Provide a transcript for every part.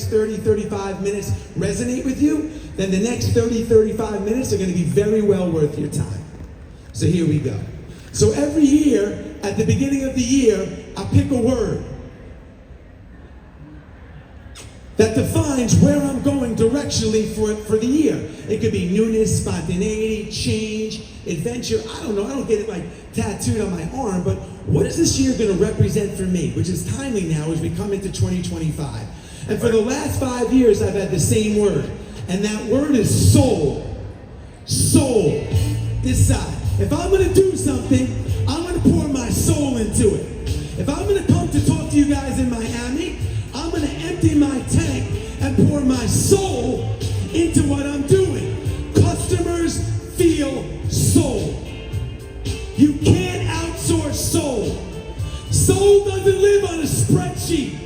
next 30, 35 minutes resonate with you, then the next 30, 35 minutes are going to be very well worth your time. So here we go. So every year, at the beginning of the year, I pick a word that defines where I'm going directionally for the year. It could be newness, spontaneity, change, adventure. I don't know. I don't get it like tattooed on my arm, but what is this year going to represent for me? Which is timely now as we come into 2025. And for the last 5 years, I've had the same word. And that word is soul. Soul. This side. If I'm going to do something, I'm going to pour my soul into it. If I'm going to come to talk to you guys in Miami, I'm going to empty my tank and pour my soul into what I'm doing. Customers feel soul. You can't outsource soul. Soul doesn't live on a spreadsheet.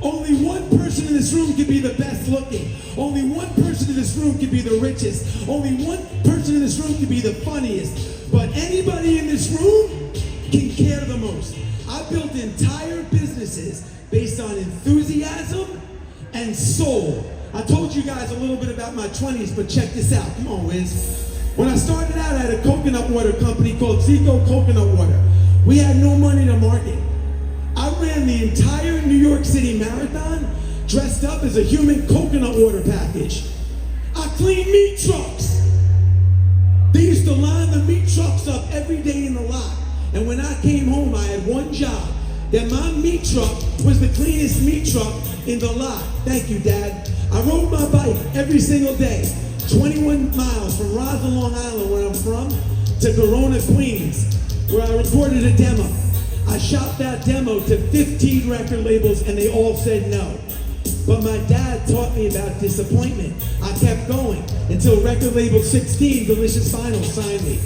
Only one person in this room can be the best looking. Only one person in this room can be the richest. Only one person in this room can be the funniest. But anybody in this room can care the most. I built entire businesses based on enthusiasm and soul. I told you guys a little bit about my 20s, but check this out. Come on, Wiz. When I started out, I had a coconut water company called Zico Coconut Water. We had no money to market. I ran the entire New York City Marathon dressed up as a human coconut water package. I cleaned meat trucks. They used to line the meat trucks up every day in the lot. And when I came home, I had one job. That my meat truck was the cleanest meat truck in the lot. Thank you, Dad. I rode my bike every single day. 21 miles from Roslyn, Long Island, where I'm from, to Corona, Queens, where I recorded a demo. I shot that demo to 15 record labels and they all said no. But my dad taught me about disappointment. I kept going until record label 16, Delicious Vinyl, signed me.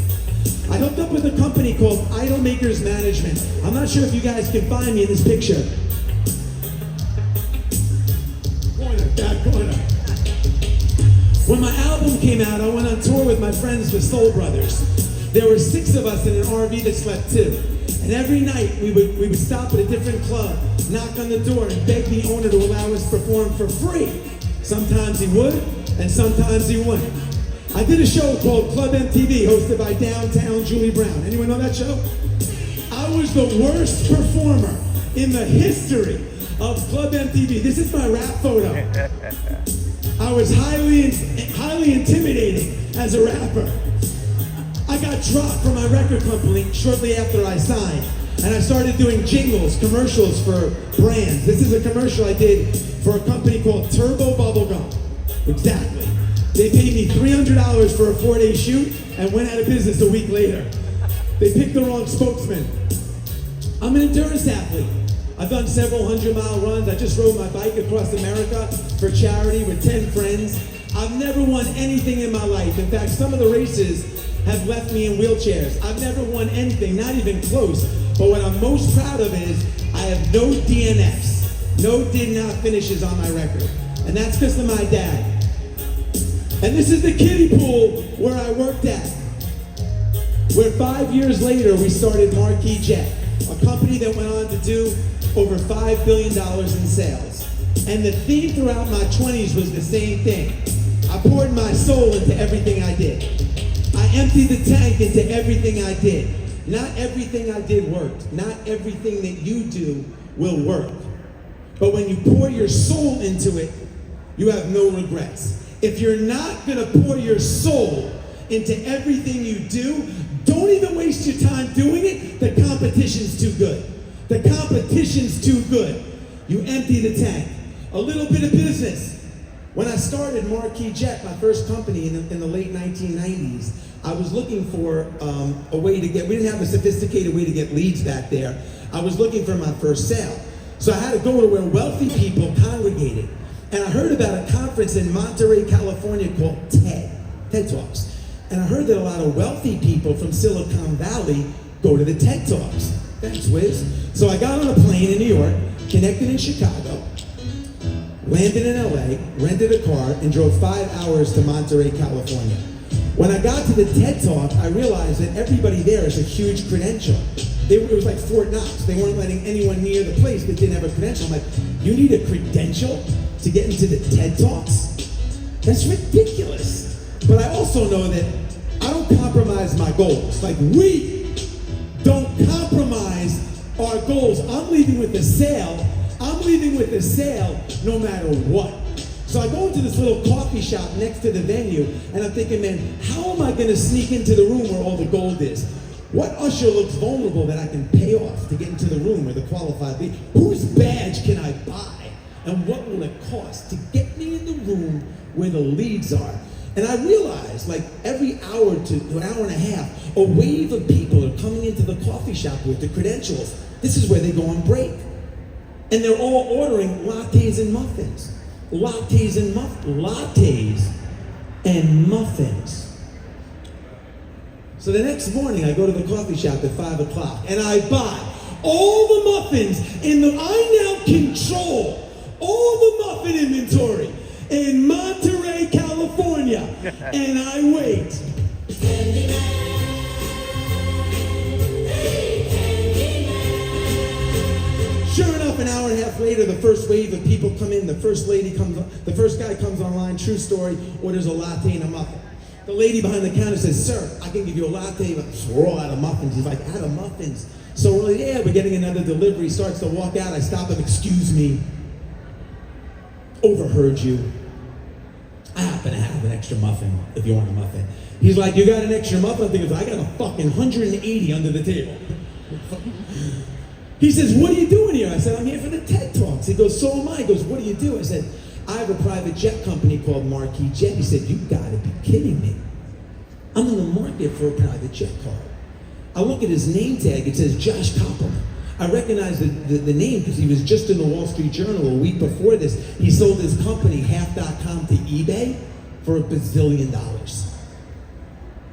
I hooked up with a company called Idol Makers Management. I'm not sure if you guys can find me in this picture. Corner, that corner. When my album came out, I went on tour with my friends, the Soul Brothers. There were 6 of us in an RV that slept 2. And every night we would stop at a different club, knock on the door, and beg the owner to allow us to perform for free. Sometimes he would, and sometimes he wouldn't. I did a show called Club MTV, hosted by Downtown Julie Brown. Anyone know that show? I was the worst performer in the history of Club MTV. This is my rap photo. I was highly intimidating as a rapper. I got dropped from my record company shortly after I signed, and I started doing jingles, commercials for brands. This is a commercial I did for a company called Turbo Bubblegum. Exactly. They paid me $300 for a 4-day shoot and went out of business a week later. They picked the wrong spokesman. I'm an endurance athlete. I've done several 100-mile runs. I just rode my bike across America for charity with 10 friends. I've never won anything in my life. In fact, some of the races have left me in wheelchairs. I've never won anything, not even close. But what I'm most proud of is I have no DNFs, no did not finishes on my record. And that's because of my dad. And this is the kiddie pool where I worked at, where 5 years later we started Marquee Jet, a company that went on to do over $5 billion in sales. And the theme throughout my 20s was the same thing. I poured my soul into everything I did. I emptied the tank into everything I did. Not everything I did worked. Not everything that you do will work. But when you pour your soul into it, you have no regrets. If you're not gonna pour your soul into everything you do, don't even waste your time doing it. The competition's too good. The competition's too good. You empty the tank. A little bit of business. When I started Marquee Jet, my first company in the late 1990s, I was looking for a way to get, we didn't have a sophisticated way to get leads back there. I was looking for my first sale. So I had to go to where wealthy people congregated. And I heard about a conference in Monterey, California called TED Talks. And I heard that a lot of wealthy people from Silicon Valley go to the TED Talks. Thanks, Wiz. So I got on a plane in New York, connected in Chicago, landed in LA, rented a car, and drove 5 hours to Monterey, California. When I got to the TED Talk, I realized that everybody there is a huge credential. It was like Fort Knox. They weren't letting anyone near the place that didn't have a credential. I'm like, you need a credential to to get into the TED Talks? That's ridiculous. But I also know that I don't compromise my goals. Like, we don't compromise our goals. I'm leaving with a sale. I'm leaving with a sale no matter what. So I go into this little coffee shop next to the venue, and I'm thinking, man, how am I going to sneak into the room where all the gold is? What usher looks vulnerable that I can pay off to get into the room where the qualified lead? Whose badge can I buy? And what will it cost to get me in the room where the leads are? And I realized, like, every hour to an hour and a half, a wave of people are coming into the coffee shop with the credentials. This is where they go on break. And they're all ordering lattes and muffins. Lattes and muffins. So the next morning, I go to the coffee shop at 5 o'clock, and I buy all the muffins I now control all the muffin inventory in Monterey, California, and I wait. Sure enough, an hour and a half later, the first wave of people come in. The first guy comes online, true story, orders a latte and a muffin. The lady behind the counter says, "Sir, I can give you a latte, but we're all out of muffins." He's like, "Out of muffins?" So we're like, "Yeah, we're getting another delivery." He starts to walk out. I stop him. "Excuse me, overheard you. I happen to have an extra muffin if you want a muffin." He's like, "You got an extra muffin?" I'm thinking, I got a fucking 180 under the table. He says, "What are you doing here?" I said, "I'm here for the TED Talks." He goes, "So am I." He goes, "What do you do?" I said, "I have a private jet company called Marquis Jet." He said, "You gotta be kidding me. I'm in the market for a private jet card." I look at his name tag, it says Josh Koppelman. I recognize the name because he was just in the Wall Street Journal a week before this. He sold his company, half.com, to eBay for $1 bazillion.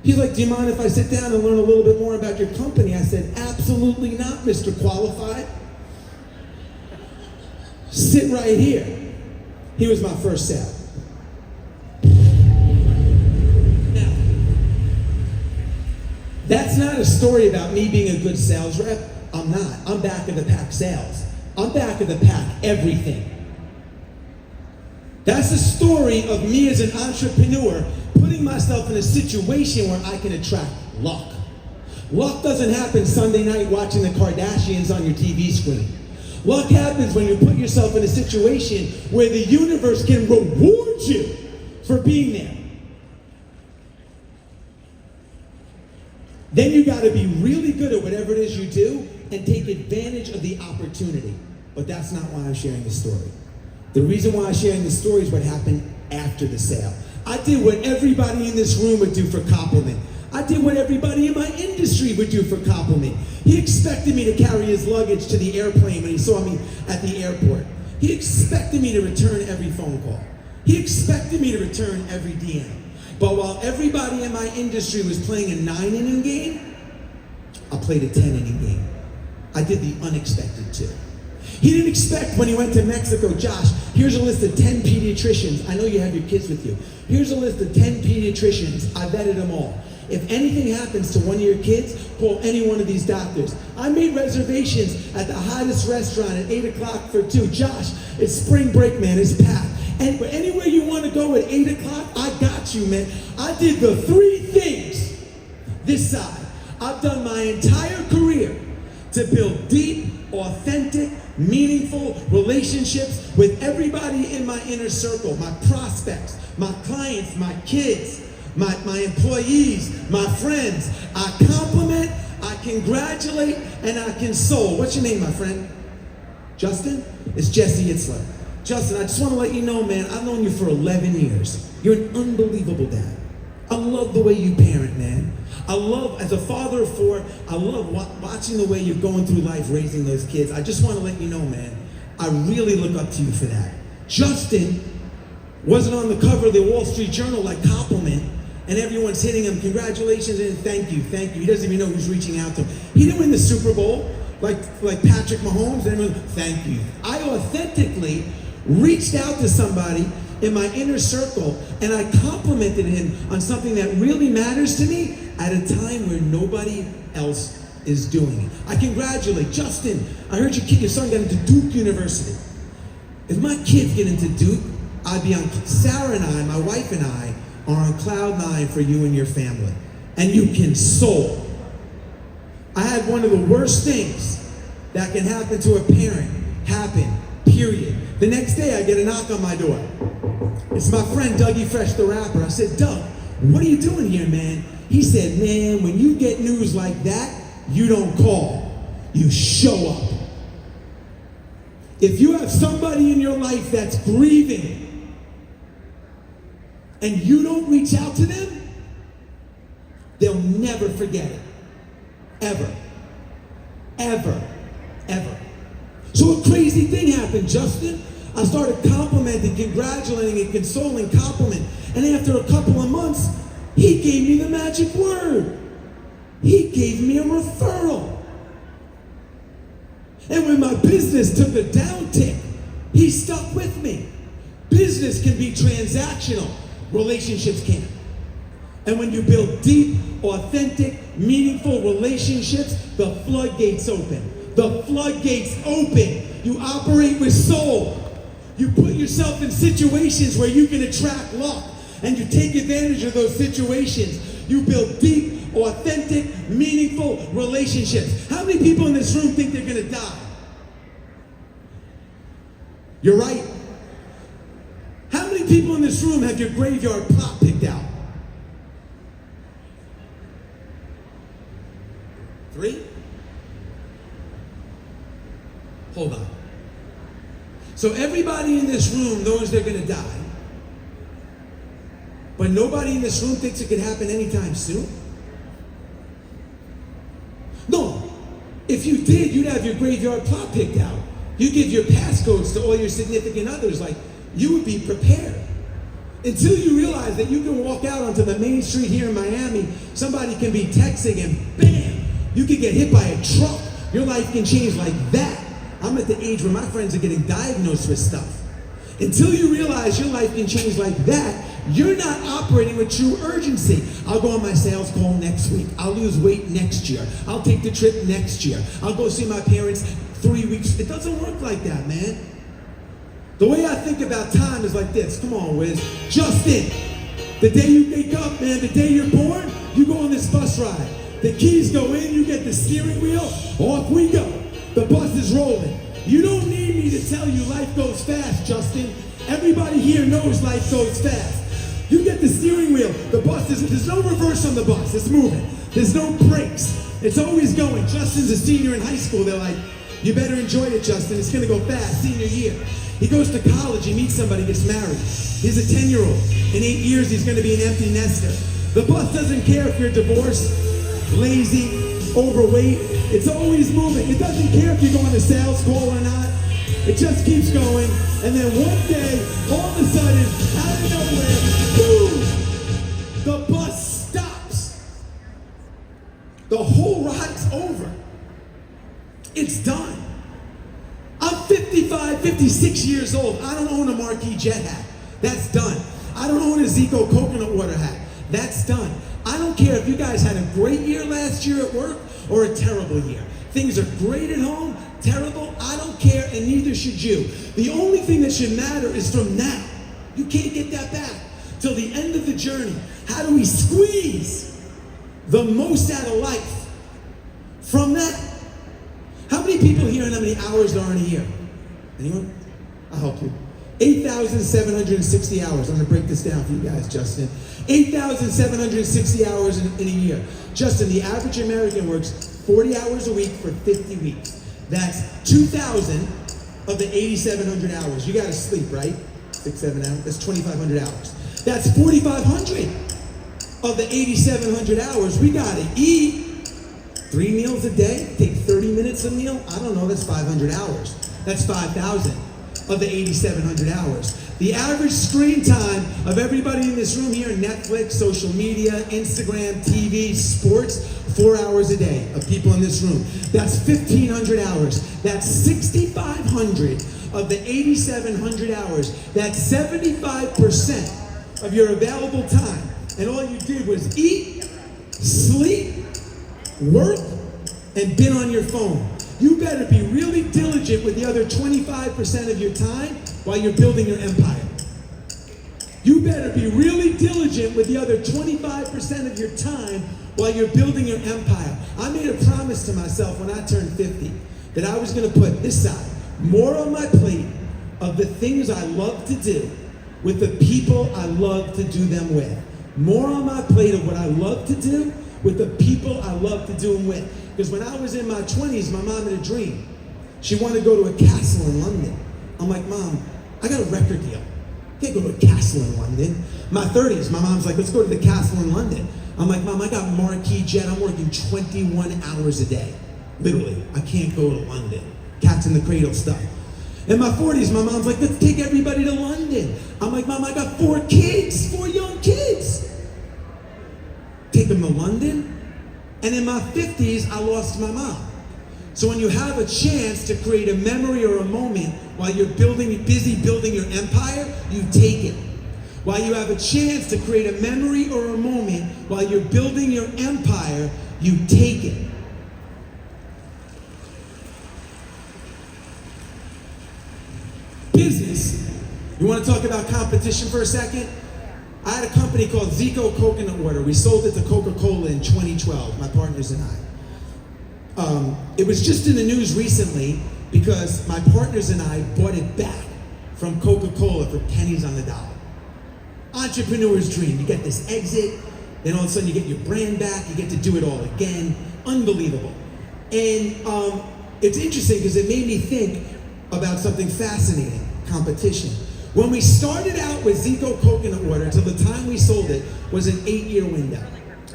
He's like, "Do you mind if I sit down and learn a little bit more about your company?" I said, "Absolutely not, Mr. Qualified. Sit right here." He was my first sale. Now, that's not a story about me being a good sales rep. I'm not. I'm back of the pack sales. I'm back of the pack everything. That's the story of me as an entrepreneur putting myself in a situation where I can attract luck. Luck doesn't happen Sunday night watching the Kardashians on your TV screen. Luck happens when you put yourself in a situation where the universe can reward you for being there. Then you got to be really good at whatever it is you do and take advantage of the opportunity. But that's not why I'm sharing this story. The reason why I'm sharing this story is what happened after the sale. I did what everybody in this room would do for Koppelman. I did what everybody in my industry would do for Koppelman. He expected me to carry his luggage to the airplane when he saw me at the airport. He expected me to return every phone call. He expected me to return every DM. But while everybody in my industry was playing a 9-inning game, I played a 10-inning game. I did the unexpected too. He didn't expect when he went to Mexico, "Josh, here's a list of 10 pediatricians. I know you have your kids with you. Here's a list of 10 pediatricians. I vetted them all. If anything happens to one of your kids, call any one of these doctors." I made reservations at the hottest restaurant at 8 o'clock for 2. "Josh, it's spring break, man. It's packed. And anywhere you want to go at 8 o'clock, I got you, man." I did the 3 things this side I've done my entire career to build deep, authentic, meaningful relationships with everybody in my inner circle, my prospects, my clients, my kids, my employees, my friends. I compliment, I congratulate, and I console. What's your name, my friend? Justin? It's Jesse Itzler. Justin, I just want to let you know, man, I've known you for 11 years. You're an unbelievable dad. I love the way you parent, man. I love, as a father of 4, I love watching the way you're going through life raising those kids. I just want to let you know, man, I really look up to you for that. Justin wasn't on the cover of the Wall Street Journal like Koppelman, and everyone's hitting him, "Congratulations," and thank you. He doesn't even know who's reaching out to him. He didn't win the Super Bowl like Patrick Mahomes. And thank you. I authentically reached out to somebody in my inner circle, and I complimented him on something that really matters to me at a time where nobody else is doing it. I congratulate Justin. I heard your son got into Duke University. If my kids get into Duke, I'd be on, Sarah and I, my wife and I, are on cloud nine for you and your family. And you can soar. I had one of the worst things that can happen to a parent happen, period. The next day I get a knock on my door. It's my friend Dougie Fresh, the rapper. I said, Doug, what are you doing here, man? He said, man, when you get news like that, you don't call, you show up. If you have somebody in your life that's grieving and you don't reach out to them, they'll never forget it. Ever. Ever. Ever. So a crazy thing happened, Justin. I started complimenting, congratulating, and consoling, compliment. And after a couple of months, he gave me the magic word. He gave me a referral. And when my business took a downtick, he stuck with me. Business can be transactional. Relationships can't. And when you build deep, authentic, meaningful relationships, the floodgates open. The floodgates open. You operate with soul. You put yourself in situations where you can attract luck, and you take advantage of those situations. You build deep, authentic, meaningful relationships. How many people in this room think they're gonna die? You're right. How many people in this room have your graveyard plot picked out? 3? Hold on. So everybody in this room knows they're gonna die, but nobody in this room thinks it could happen anytime soon? No. If you did, you'd have your graveyard plot picked out. You give your passcodes to all your significant others, like you would be prepared. Until you realize that you can walk out onto the main street here in Miami, somebody can be texting and bam, you could get hit by a truck. Your life can change like that. I'm at the age where my friends are getting diagnosed with stuff. Until you realize your life can change like that, you're not operating with true urgency. I'll go on my sales call next week. I'll lose weight next year. I'll take the trip next year. I'll go see my parents 3 weeks. It doesn't work like that, man. The way I think about time is like this. Come on, Wiz. Justin, the day you wake up, man, the day you're born, you go on this bus ride. The keys go in, you get the steering wheel, off we go. The bus is rolling. You don't need me to tell you life goes fast, Justin. Everybody here knows life goes fast. You get the steering wheel, the bus is, there's no reverse on the bus, it's moving. There's no brakes, it's always going. Justin's a senior in high school, they're like, you better enjoy it, Justin, it's gonna go fast, senior year. He goes to college, he meets somebody, gets married. He's a 10-year-old. In 8 years, he's gonna be an empty nester. The bus doesn't care if you're divorced, lazy, overweight, it's always moving. It doesn't care if you go on a sales call or not. It just keeps going, and then one day, all of a sudden, out of nowhere, boom, the bus stops. The whole ride's over. It's done. I'm 55, 56 years old. I don't own a Marquis jet hat. That's done. I don't own a Zico coconut water hat. That's done. I don't care if you guys had a great year last year at work or a terrible year. Things are great at home, terrible, I don't care, and neither should you. The only thing that should matter is from now. You can't get that back till the end of the journey. How do we squeeze the most out of life from that? How many people here and how many hours there are in a year? Anyone? I'll help you. 8,760 hours. I'm gonna break this down for you guys, Justin. 8,760 hours in a year. Justin, the average American works 40 hours a week for 50 weeks. That's 2,000 of the 8,700 hours. You gotta sleep, right? 6, 7 hours, that's 2,500 hours. That's 4,500 of the 8,700 hours. We gotta eat 3 meals a day, take 30 minutes a meal. I don't know, that's 500 hours. That's 5,000 of the 8,700 hours. The average screen time of everybody in this room here, Netflix, social media, Instagram, TV, sports, 4 hours a day of people in this room. That's 1,500 hours. That's 6,500 of the 8,700 hours. That's 75% of your available time. And all you did was eat, sleep, work, and been on your phone. You better be really diligent with the other 25% of your time while you're building your empire. You better be really diligent with the other 25% of your time while you're building your empire. I made a promise to myself when I turned 50 that I was going to put this side, more on my plate of the things I love to do with the people I love to do them with. More on my plate of what I love to do with the people I love to do them with. Because when I was in my 20s, my mom had a dream. She wanted to go to a castle in London. I'm like, Mom, I got a record deal. I can't go to a castle in London. My 30s, my mom's like, let's go to the castle in London. I'm like, Mom, I got marquee jet. I'm working 21 hours a day. Literally, I can't go to London. Cats in the cradle stuff. In my 40s, my mom's like, let's take everybody to London. I'm like, Mom, I got 4 kids, 4 young kids. Take them to London. And in my 50s, I lost my mom. So when you have a chance to create a memory or a moment while you're busy building your empire, you take it. While you have a chance to create a memory or a moment while you're building your empire, you take it. Business. You want to talk about competition for a second? I had a company called Zico Coconut Water. We sold it to Coca-Cola in 2012, my partners and I. It was just in the news recently because my partners and I bought it back from Coca-Cola for pennies on the dollar. Entrepreneur's dream. You get this exit, then all of a sudden you get your brand back, you get to do it all again. Unbelievable. And it's interesting because it made me think about something fascinating, competition. When we started out with Zico Coconut Water till the time we sold it was an 8-year window,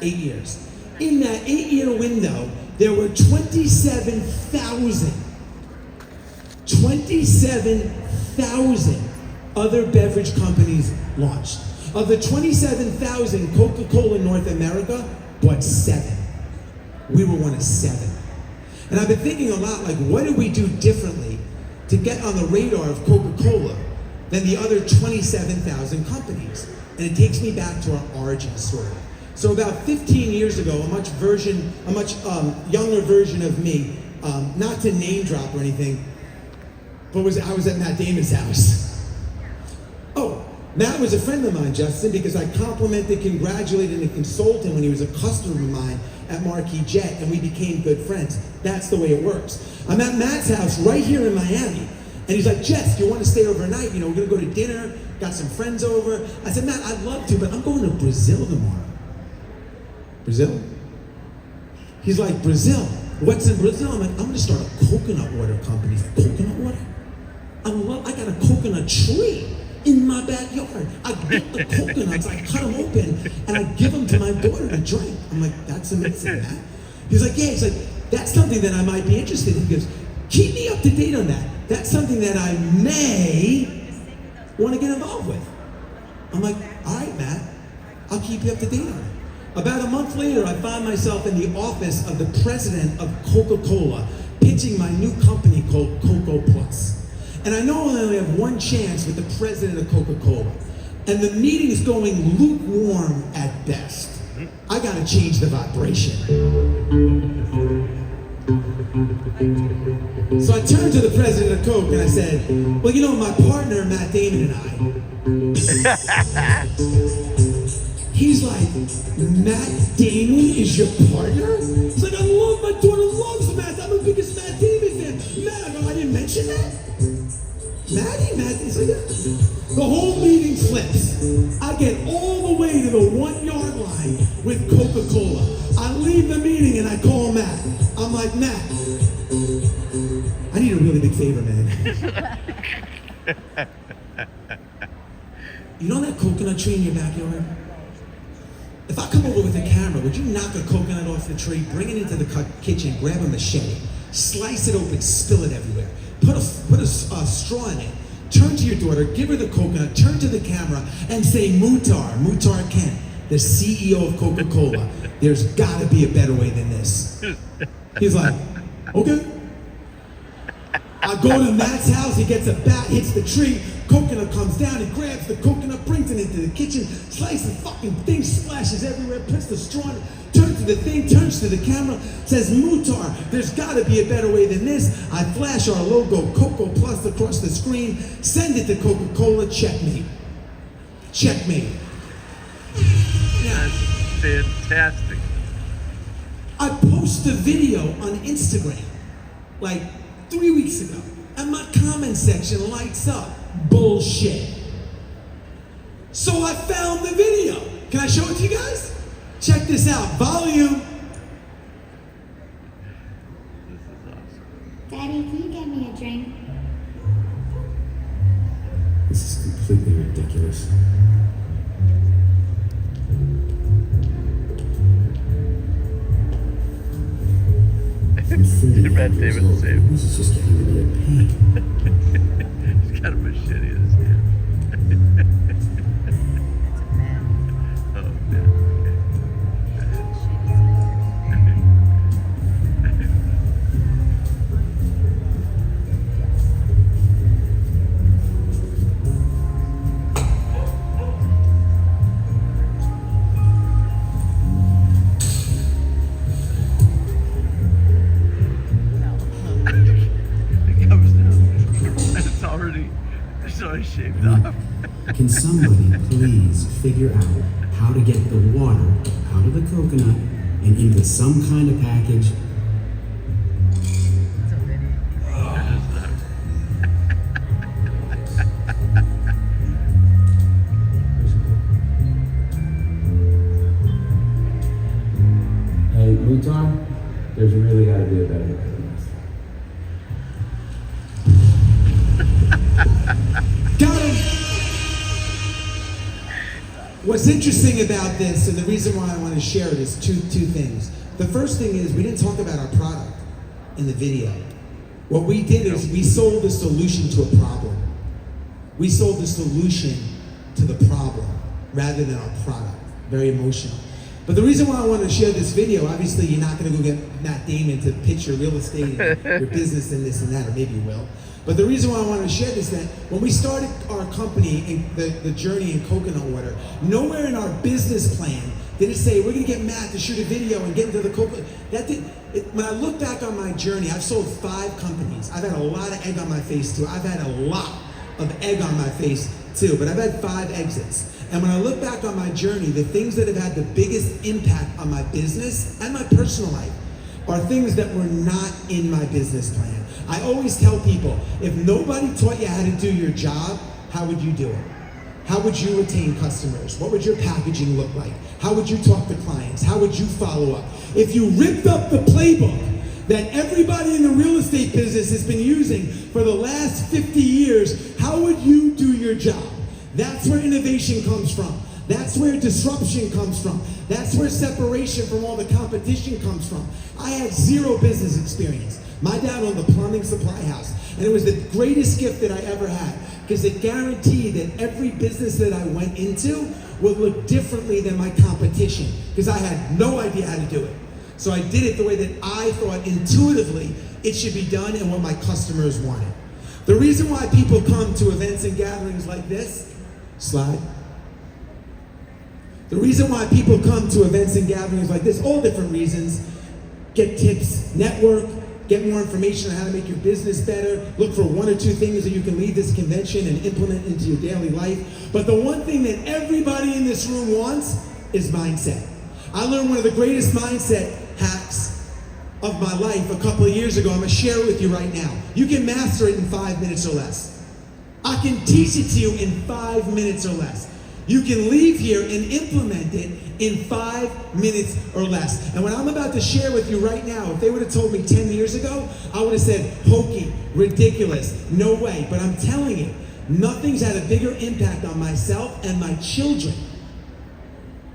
8 years. In that 8-year window, there were 27,000 other beverage companies launched. Of the 27,000, Coca-Cola North America bought 7. We were one of 7. And I've been thinking a lot, like, what did we do differently to get on the radar of Coca-Cola than the other 27,000 companies? And it takes me back to our origin story. So about 15 years ago, a much younger version of me, not to name drop or anything, but I was at Matt Damon's house. Oh, Matt was a friend of mine, Justin, because I complimented, congratulated, and consoled him when he was a customer of mine at Marquis Jet, and we became good friends. That's the way it works. I'm at Matt's house right here in Miami, and he's like, Jess, do you want to stay overnight? You know, we're going to go to dinner, got some friends over. I said, Matt, I'd love to, but I'm going to Brazil tomorrow. Brazil? He's like, Brazil? What's in Brazil? I'm like, I'm going to start a coconut water company. He's like, coconut water? I got a coconut tree in my backyard. I get the coconuts, I cut them open, and I give them to my daughter to drink. I'm like, that's amazing, man. He's like, yeah. He's like, that's something that I might be interested in. He goes, keep me up to date on that. That's something that I may want to get involved with. I'm like, all right, Matt, I'll keep you up to date on it. About a month later, I found myself in the office of the president of Coca-Cola, pitching my new company called Coco Plus. And I know I only have one chance with the president of Coca-Cola. And the meeting's going lukewarm at best. I gotta change the vibration. So I turned to the president of Coke and I said, well, you know, my partner, Matt Damon, and I. He's like, Matt Damon is your partner? He's like, I love, my daughter loves Matt. I'm the biggest Matt Damon fan. Matt, I go, I didn't mention that? Matt, he's like, yeah. The whole meeting flips. I get all the way to the 1-yard line with Coca-Cola. I leave the meeting and I call Matt. I'm like, Matt, I need a really big favor, man. You know that coconut tree in your backyard? If I come over with a camera, would you knock a coconut off the tree, bring it into the kitchen, grab a machete, slice it open, spill it everywhere, put a straw in it, turn to your daughter, give her the coconut, turn to the camera, and say, Muhtar Kent, the CEO of Coca-Cola, there's gotta be a better way than this. He's like, okay. I go to Matt's house, he gets a bat, hits the tree, coconut comes down, he grabs the coconut, brings it into the kitchen, slices the fucking thing, splashes everywhere, puts the straw in it, turns to the thing turns to the camera, says, Mutar, there's gotta be a better way than this. I flash our logo, Cocoa Plus, across the screen, send it to Coca-Cola, checkmate. Checkmate. That's fantastic. I posted a video on Instagram like 3 weeks ago, and my comment section lights up. Bullshit. So I found the video. Can I show it to you guys? Check this out. Volume. This is awesome. Daddy, can you get me a drink? This is completely ridiculous. Matt Damon saved. This is just getting to be a pain. He's got a machete in his hand. Oh, it comes down. It's already shaved off. Can somebody please figure out how to get the water out of the coconut and into some kind of package? Hey, Mutar, there's really got to be a better way than this. Got him. What's interesting about this, and the reason why I want to share it, is two things. The first thing is we didn't talk about our product in the video. What we did is we sold the solution to a problem. We sold the solution to the problem rather than our product. Very emotional. But the reason why I want to share this video, obviously you're not going to go get Matt Damon to pitch your real estate and your business and this and that, or maybe you will. But the reason why I want to share this is that when we started our company and the journey in coconut water, nowhere in our business plan did it say we're going to get Matt to shoot a video and get into the coconut. When I look back on my journey, I've sold 5 companies. I've had a lot of egg on my face too. I've had a lot of egg on my face too, but I've had 5 exits. And when I look back on my journey, the things that have had the biggest impact on my business and my personal life are things that were not in my business plan. I always tell people, if nobody taught you how to do your job, how would you do it? How would you retain customers? What would your packaging look like? How would you talk to clients? How would you follow up? If you ripped up the playbook that everybody in the real estate business has been using for the last 50 years, how would you do your job? That's where innovation comes from. That's where disruption comes from. That's where separation from all the competition comes from. I had 0 business experience. My dad owned a plumbing supply house, and it was the greatest gift that I ever had, because it guaranteed that every business that I went into would look differently than my competition, because I had no idea how to do it. So I did it the way that I thought intuitively it should be done and what my customers wanted. The reason why people come to events and gatherings like this, slide. The reason why people come to events and gatherings like this, all different reasons, get tips, network, get more information on how to make your business better, look for 1 or 2 things that you can leave this convention and implement into your daily life. But the one thing that everybody in this room wants is mindset. I learned one of the greatest mindset hacks of my life a couple of years ago. I'm gonna share it with you right now. You can master it in 5 minutes or less. I can teach it to you in 5 minutes or less. You can leave here and implement it in 5 minutes or less. And what I'm about to share with you right now, if they would have told me 10 years ago, I would have said, hokey, ridiculous, no way. But I'm telling you, nothing's had a bigger impact on myself and my children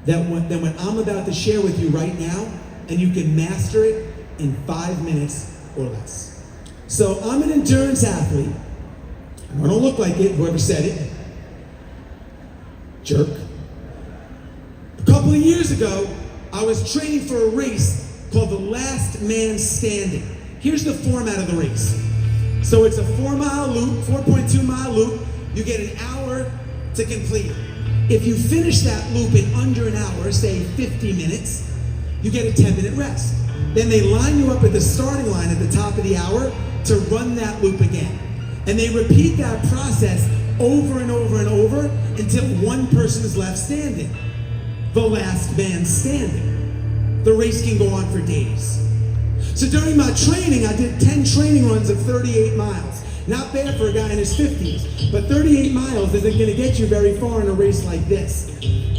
than what I'm about to share with you right now, and you can master it in 5 minutes or less. So I'm an endurance athlete. I don't look like it, whoever said it. Jerk. A couple of years ago, I was training for a race called the Last Man Standing. Here's the format of the race. So it's a 4-mile loop, 4.2-mile loop. You get an hour to complete it. If you finish that loop in under an hour, say 50 minutes, you get a 10-minute rest. Then they line you up at the starting line at the top of the hour to run that loop again. And they repeat that process over and over and over until one person is left standing. The last man standing. The race can go on for days. So during my training, I did 10 training runs of 38 miles. Not bad for a guy in his 50s, but 38 miles isn't going to get you very far in a race like this.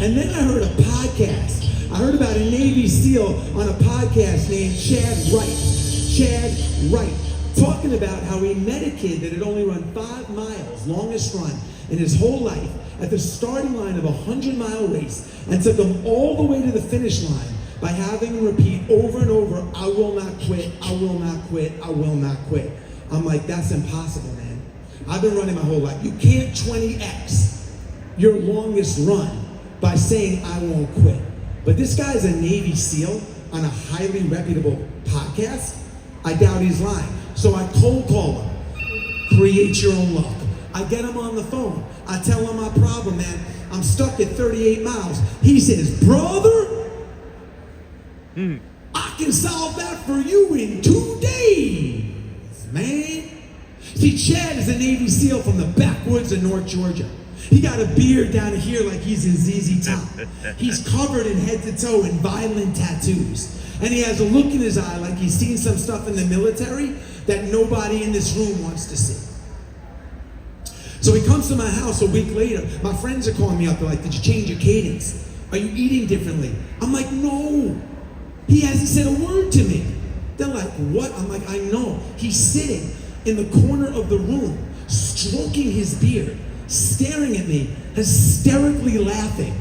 And then I heard a podcast. I heard about a Navy SEAL on a podcast named Chad Wright, talking about how he met a kid that had only run 5 miles, longest run in his whole life, at the starting line of a 100-mile race, and took him all the way to the finish line by having him repeat over and over, I will not quit, I will not quit, I will not quit. I'm like, that's impossible, man. I've been running my whole life. You can't 20x your longest run by saying I won't quit. But this guy's a Navy SEAL on a highly reputable podcast. I doubt he's lying. So I cold call him. Create your own luck. I get him on the phone. I tell him my problem, man. I'm stuck at 38 miles. He says, brother, I can solve that for you in 2 days, man. See, Chad is a Navy SEAL from the backwoods of North Georgia. He got a beard down to here like he's in ZZ Top. He's covered in head to toe in violent tattoos. And he has a look in his eye like he's seen some stuff in the military that nobody in this room wants to see. So he comes to my house a week later. My friends are calling me up. They're like, did you change your cadence? Are you eating differently? I'm like, no. He hasn't said a word to me. They're like, what? I'm like, I know. He's sitting in the corner of the room, stroking his beard, staring at me, hysterically laughing.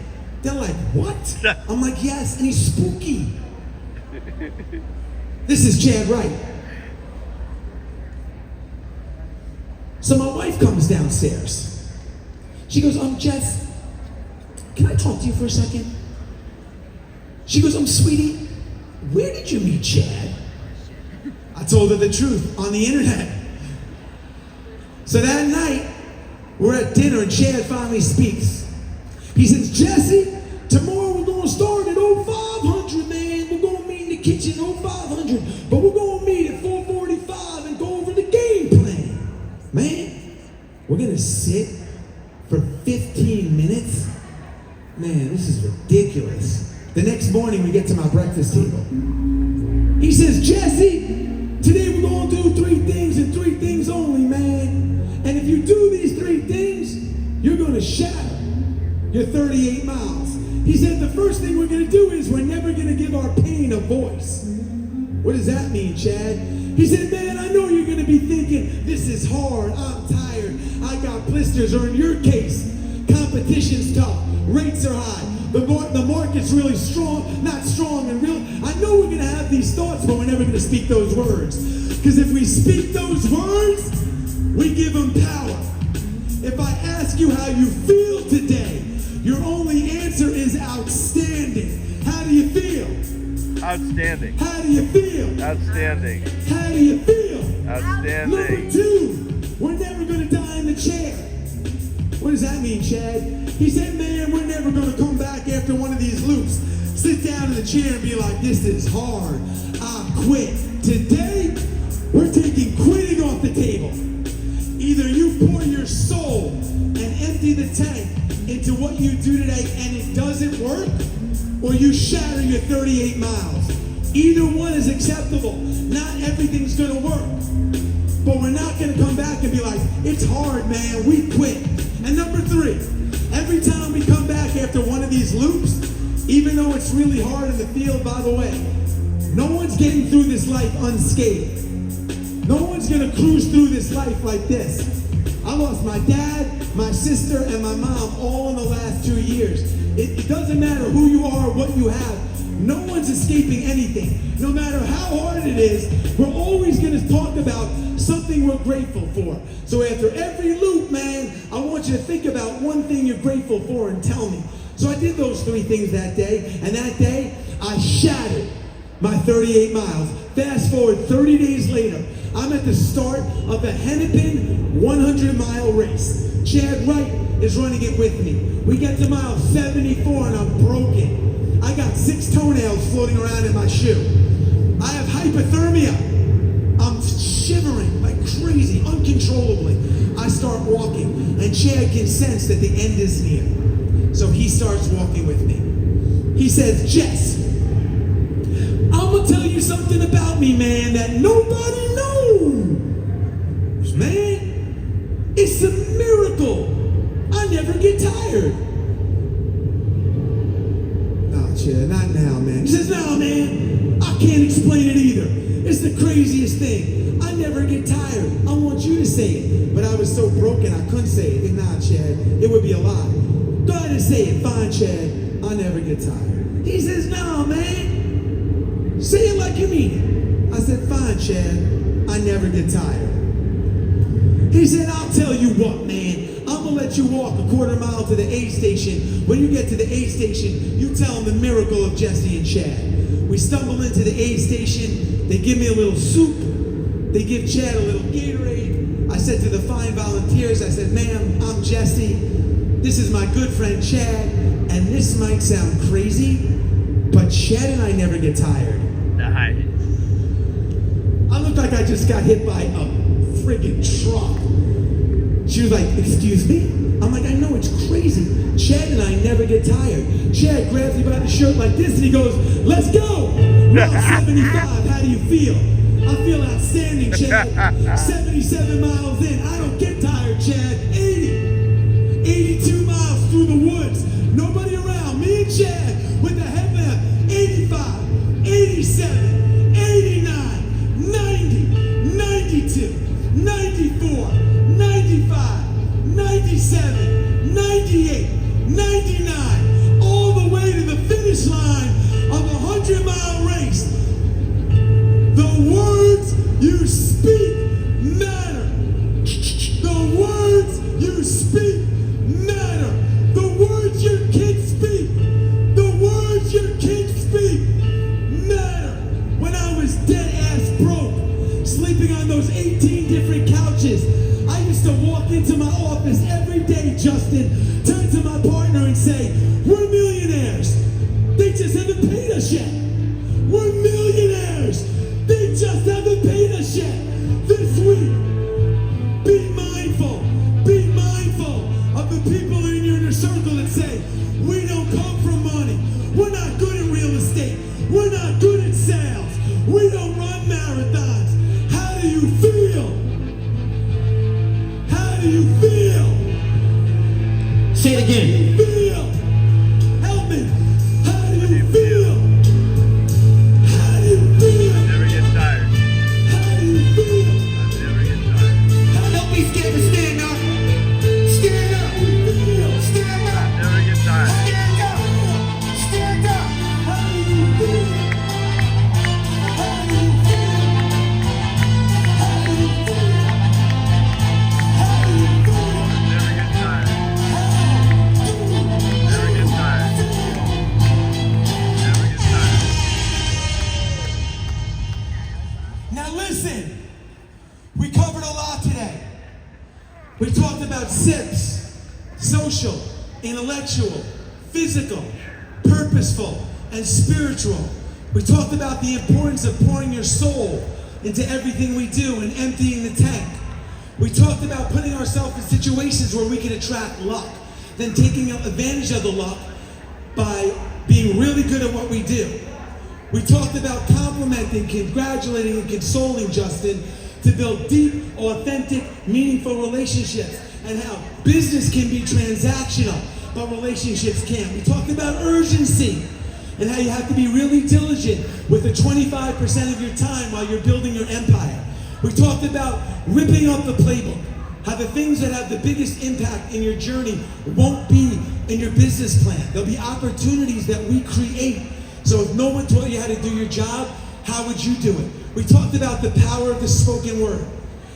They're like, what? I'm like, yes, and he's spooky. This is Chad Wright. So my wife comes downstairs. She goes, Jess, can I talk to you for a second? She goes, sweetie, where did you meet Chad? I told her the truth, on the internet. So that night, we're at dinner and Chad finally speaks. He says, Jesse, tomorrow we're going to start at 0500, man. We're going to meet in the kitchen 0500, but we're going to meet at 4:45 and go over the game plan. Man, we're going to sit for 15 minutes? Man, this is ridiculous. The next morning we get to my breakfast table. He says, Jesse, today we're going to do 3 things and 3 things only, man. And if you do these 3 things, you're going to shatter your 38 miles. He said the first thing we're going to do is we're never going to give our pain a voice. What does that mean, Chad? He said, man, I know you're going to be thinking, this is hard, I'm tired, I got blisters, or in your case, competition's tough, rates are high, the market's really strong, not strong and real. I know we're going to have these thoughts, but we're never going to speak those words. Because if we speak those words, we give them power. If I ask you how you feel today, your only answer is outstanding. How do you feel? Outstanding. How do you feel? Outstanding. How do you feel? Outstanding. Number 2, we're never going to die in the chair. What does that mean, Chad? He said, man, we're never going to come back after one of these loops, sit down in the chair and be like, this is hard, I quit. Today, we're taking quitting off the table. Either you pour your soul and empty the tank into what you do today and it doesn't work, or you shatter your 38 miles. Either one is acceptable. Not everything's going to work. But we're not going to come back and be like, it's hard, man, we quit. And number 3, every time we come back after one of these loops, even though it's really hard in the field, by the way, no one's getting through this life unscathed. No one's going to cruise through this life like this. I lost my dad, my sister, and my mom all in the last 2 years. It doesn't matter who you are or what you have. No one's escaping anything. No matter how hard it is, we're always going to talk about something we're grateful for. So after every loop, man, I want you to think about one thing you're grateful for and tell me. So I did those 3 things that day, and that day, I shattered my 38 miles. Fast forward 30 days later, I'm at the start of the Hennepin 100-mile race. Chad Wright is running it with me. We get to mile 74 and I'm broken. I got 6 toenails floating around in my shoe. I have hypothermia. I'm shivering like crazy, uncontrollably. I start walking, and Chad can sense that the end is near. So he starts walking with me. He says, Jess, I'm gonna tell you something about me, man, that nobody knows. Man, it's a miracle. I never get tired. No, Chad, not now, man. He says, no, man, I can't explain it either. It's the craziest thing. I never get tired. I want you to say it. But I was so broken, I couldn't say it. And nah, Chad, it would be a lie. Go ahead and say it. Fine, Chad, I never get tired. He says, no, man. Say it like you mean it. I said, fine, Chad, I never get tired. He said, I'll tell you what, man. I'm gonna let you walk a quarter mile to the aid station. When you get to the aid station, you tell them the miracle of Jesse and Chad. We stumble into the aid station. They give me a little soup. They give Chad a little Gatorade. I said to the fine volunteers, I said, ma'am, I'm Jesse. This is my good friend Chad. And this might sound crazy, but Chad and I never get tired. Nice. I look like I just got hit by a friggin' truck. She was like, excuse me? I'm like, I know, it's crazy. Chad and I never get tired. Chad grabs me by the shirt like this and he goes, let's go! Mile 75, how do you feel? I feel outstanding, Chad. 77 miles in, I don't get tired, Chad. 80. 82 miles through the woods. Nobody around. Me and Chad with the headlamp. 85, 87, 89, 90, 92, 94, 95, 97, 98, 99, all the way to the finish line of a 100-mile race. The words you speak matter. The words you speak matter. The words your kids speak. The words your kids speak matter. When I was dead ass broke, sleeping on those 18 different couches, I used to walk into my office every day, Justin, turn to my partner and say, we're millionaires. They just haven't paid us yet. We're millionaires. They just haven't paid us yet. This week, be mindful of the people in your inner circle that say, we don't come from money. We're not good at real estate. We're not good at sales. We don't run marathons. How do you feel? How do you feel? Say it again. How do you feel? Help me. How do you feel? How do you feel? Never get tired. How do you feel? Never get tired. Don't be scared to stand up. Stand up. Stand up. Never get tired. Stand up. Stand up. How do you feel? How do you feel? How do you feel? How do you feel? Never get tired. Never get tired. Never get tired. Now listen, we covered a lot today. We talked about SIPs, social, intellectual, physical, purposeful, and spiritual. We talked about the importance of pouring your soul into everything we do and emptying the tank. We talked about putting ourselves in situations where we can attract luck, then taking advantage of the luck by being really good at what we do. We talked about complimenting, congratulating, and consoling Justin to build deep, authentic, meaningful relationships, and how business can be transactional, but relationships can't. We talked about urgency and how you have to be really diligent with the 25% of your time while you're building your empire. We talked about ripping up the playbook, how the things that have the biggest impact in your journey won't be in your business plan. There'll be opportunities that we create. So if no one taught you how to do your job, how would you do it? We talked about the power of the spoken word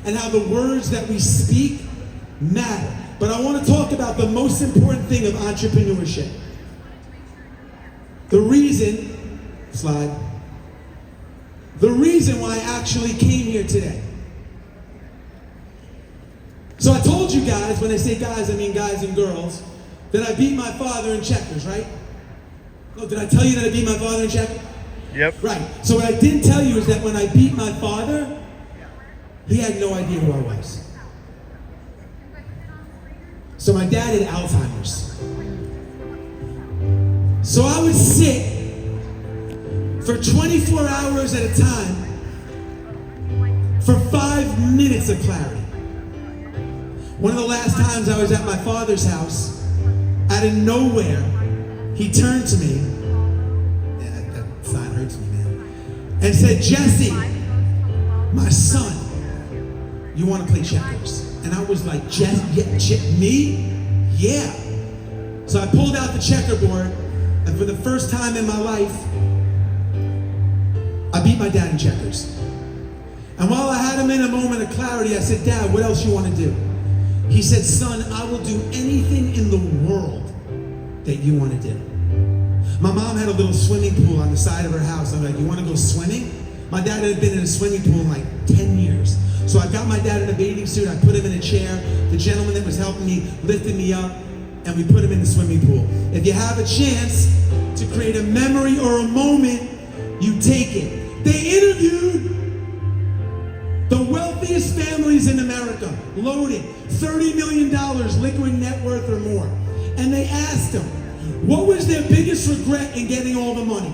and how the words that we speak matter. But I want to talk about the most important thing of entrepreneurship. The reason why I actually came here today. So I told you guys, when I say guys, I mean guys and girls, that I beat my father in checkers, right? Oh, did I tell you that I beat my father in checker? Yep. Right. So what I didn't tell you is that when I beat my father, he had no idea who I was. So my dad had Alzheimer's. So I would sit for 24 hours at a time for 5 minutes of clarity. One of the last times I was at my father's house, out of nowhere, he turned to me, yeah, that sign hurts me, man, and said, "Jesse, my son, you want to play checkers?" And I was like, me? Yeah. So I pulled out the checkerboard, and for the first time in my life, I beat my dad in checkers. And while I had him in a moment of clarity, I said, "Dad, what else you want to do?" He said, "Son, I will do anything in the world that you want to do." My mom had a little swimming pool on the side of her house. I'm like, "You want to go swimming?" My dad had been in a swimming pool in like 10 years. So I got my dad in a bathing suit, I put him in a chair, the gentleman that was helping me lifted me up, and we put him in the swimming pool. If you have a chance to create a memory or a moment, you take it. They interviewed the wealthiest families in America, loaded, $30 million liquid net worth or more. And they asked them, what was their biggest regret in getting all the money?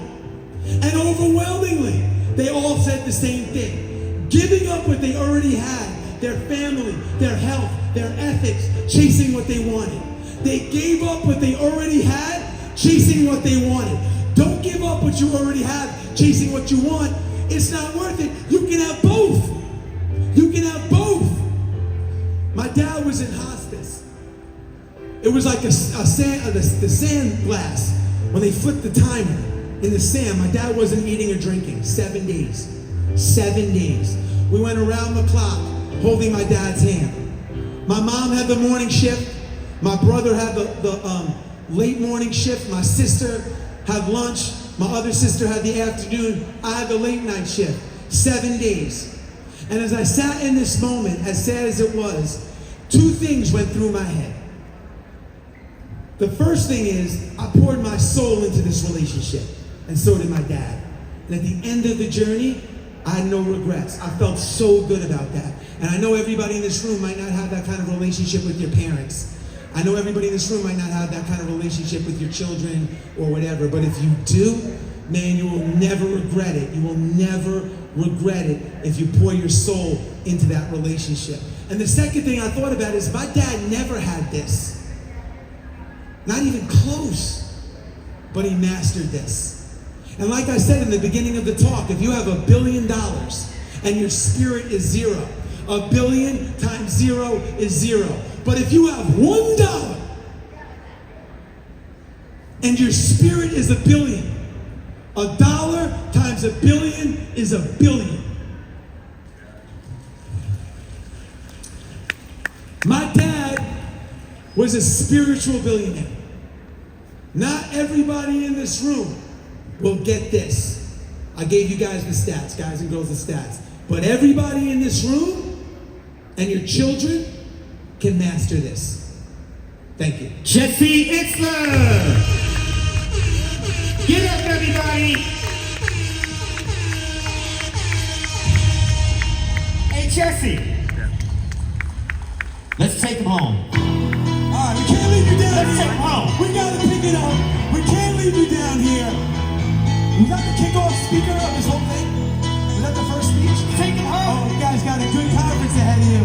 And overwhelmingly, they all said the same thing. Giving up what they already had, their family, their health, their ethics, chasing what they wanted. They gave up what they already had, chasing what they wanted. Don't give up what you already have, chasing what you want. It's not worth it. You can have both. You can have both. My dad was in hospice. It was like the sand glass when they flipped the timer in the sand. My dad wasn't eating or drinking. 7 days. 7 days. We went around the clock holding my dad's hand. My mom had the morning shift. My brother had the late morning shift. My sister had lunch. My other sister had the afternoon. I had the late night shift. 7 days. And as I sat in this moment, as sad as it was, two things went through my head. The first thing is, I poured my soul into this relationship, and so did my dad. And at the end of the journey, I had no regrets. I felt so good about that. And I know everybody in this room might not have that kind of relationship with your parents. I know everybody in this room might not have that kind of relationship with your children or whatever, but if you do, man, you will never regret it. You will never regret it if you pour your soul into that relationship. And the second thing I thought about is my dad never had this. Not even close. But he mastered this. And like I said in the beginning of the talk, if you have $1 billion and your spirit is zero, 1 billion times zero is zero. But if you have $1 and your spirit is 1 billion, $1 times 1 billion is 1 billion. My dad was a spiritual billionaire. Not everybody in this room will get this. I gave you guys the stats, guys and girls, the stats. But everybody in this room and your children can master this. Thank you. Jesse Itzler! Get up, everybody! Hey, Jesse! Let's take him home. All right, we can't leave you down Let's here. take him home. We gotta pick it up. We can't leave you down here. Was that the kickoff speaker of this whole thing? Was that the first speech? Take him home. Oh, you guys got a good conference ahead of you.